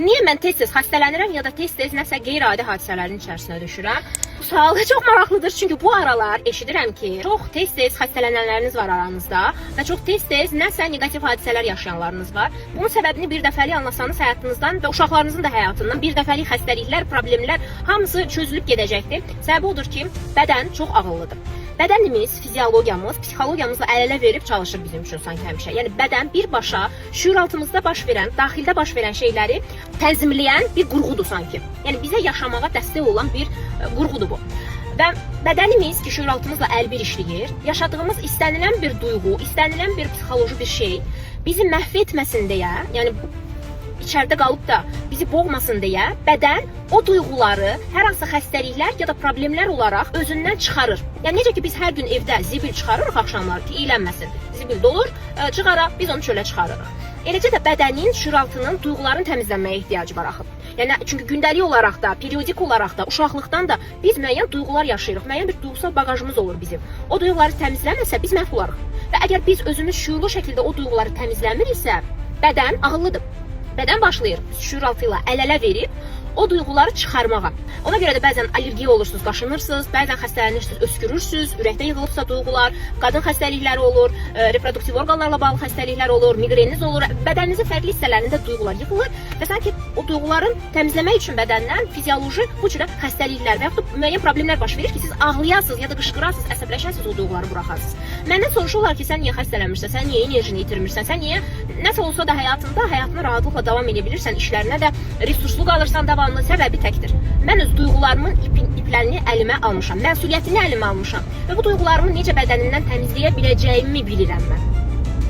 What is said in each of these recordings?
Niyə mən tez-tez xəstələnirəm ya da tez-tez nəsə qeyri-adi hadisələrin içərisinə düşürəm? Bu sual çox maraqlıdır, çünki bu aralar eşidirəm ki, çox tez-tez xəstələnənləriniz var aranızda və çox tez-tez nəsə neqativ hadisələr yaşayanlarınız var. Bunun səbəbini bir dəfəlik anlasanız həyatınızdan və uşaqlarınızın da həyatından bir dəfəlik xəstəliklər, problemlər hamısı çözülüb gedəcəkdir. Səbəbi odur ki, bədən çox ağıllıdır. Bədənimiz, fiziologiyamız, psixologiyamızla əl-ələ verib çalışır bizim üçün sanki həmişə. Yəni bədən birbaşa şüuraltımızda baş verən, daxildə baş verən şeyləri tənzimləyən bir qurğudur sanki. Yəni bizə yaşamağa dəstək olan bir qurğudur bu. Və bədənimiz ki, şüuraltımızla əlbir işləyir, yaşadığımız istənilən bir duyğu, istənilən bir psixoloji bir şey bizi məhv etməsin deyə, yəni içəridə qalıb da bizi boğmasın deyə bədən o duyğuları hər hansı xəstəliklər ya da problemlər olaraq özündən çıxarır. Yəni necə ki biz hər gün evdə zibil çıxarırıq axşamlar ki, iylənməsin. Zibil dolur, çıxara biz onu çölə çıxarırıq. Eləcə də bədənin, şüuraltının duyğuların təmizlənməyə ehtiyacı var axı. Yəni çünki gündəlik olaraq da, periodik olaraq da, uşaqlıqdan da biz müəyyən duyğular yaşayırıq. Müəyyən bir duyğusal baqajımız olur bizim. O duyğuları təmizlənməsə biz məhv olarıq. Və əgər biz özümüz şüurlu şəkildə o duyğuları təmizləmiriksə, bədən ağıllıdır. Bədən başlayır şüuraltı ilə əl-ələ verib o duyğuları çıxarmağa. Ona görə də bəzən allergiya olursunuz, qaşınırsınız, bəzən xəstələnirsiniz, öskürürsünüz, ürəkdə yığılıbsa duyğular, qadın xəstəlikləri olur, reproduktiv orqanlarla bağlı xəstəliklər olur, miqreniniz olur. Bədəninizin fərqli hissələrində duyğular yığılır və sanki o duyğuların təmizləmək üçün bədəndən fizioloji bu cürə xəstəliklər və yaxud da müəyyən problemlər baş verir ki, siz ağlayasınız ya da qışqırasınız, əsəbləşəsiniz, o duyğuları buraxasınız. Məndən soruşurlar ki, sən niyə xəstələnmirsən, sən niyə enerjini itirmirsən, sən niyə nəsə olsa da həyatını rahatlıqla davam edə bilirsən, işlərinə də resurslu qalırsan, davamlı səbəbi təkdir. Mən öz duyğularımın iplərini əlimə almışam, məsuliyyətini əlimə almışam və bu duyğularımı necə bədənimdən təmizləyə biləcəyimi bilirəm mən.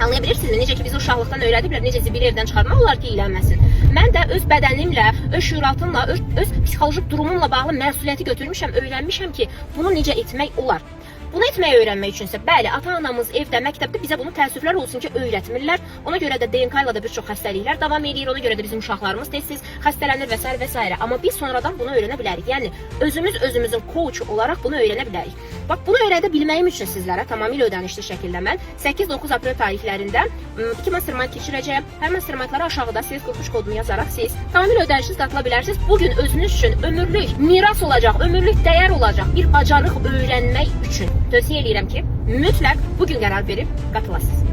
Anlaya bilirsinizmi? Necə ki bizi uşaqlıqdan öyrədiblər, necə zibili evdən çıxarmaq olar ki, iylənməsin. Mən də öz bədənimlə, öz şüuraltımla, öz psixolojik durumumla bağlı məsuliyyəti götürmüşəm, öyrənmişəm ki, bunu necə etmək olar. Bunu etməyi öyrənmək üçünsə, bəli, ata-anamız evdə, məktəbdə bizə bunu təəssüflər olsun ki, öyrətmirlər. Ona görə də DNK ilə də bir çox xəstəliklər davam edir. Ona görə də bizim uşaqlarımız tez-tez xəstələnir və s. və s. Amma biz sonradan bunu öyrənə bilərik. Yəni özümüz özümüzün coach olaraq bunu öyrənə bilərik. Bax, bunu öyrədə bilməyim üçün sizlərə tamamilə ödənişli şəkildə mən 8-9 aprel tarixlərində 2 mastermind keçirəcəyəm. Hər mastermindlara aşağıda siz 43 kodunu yazaraq siz tamamilə ödənişsiz qatıla bilərsiniz. Bugün özünüz üçün ömürlük miras olacaq, ömürlük dəyər olacaq bir bacarıq öyrənmək üçün tövsiyə edirəm ki, mütləq bugün qərar verib qatılasınız.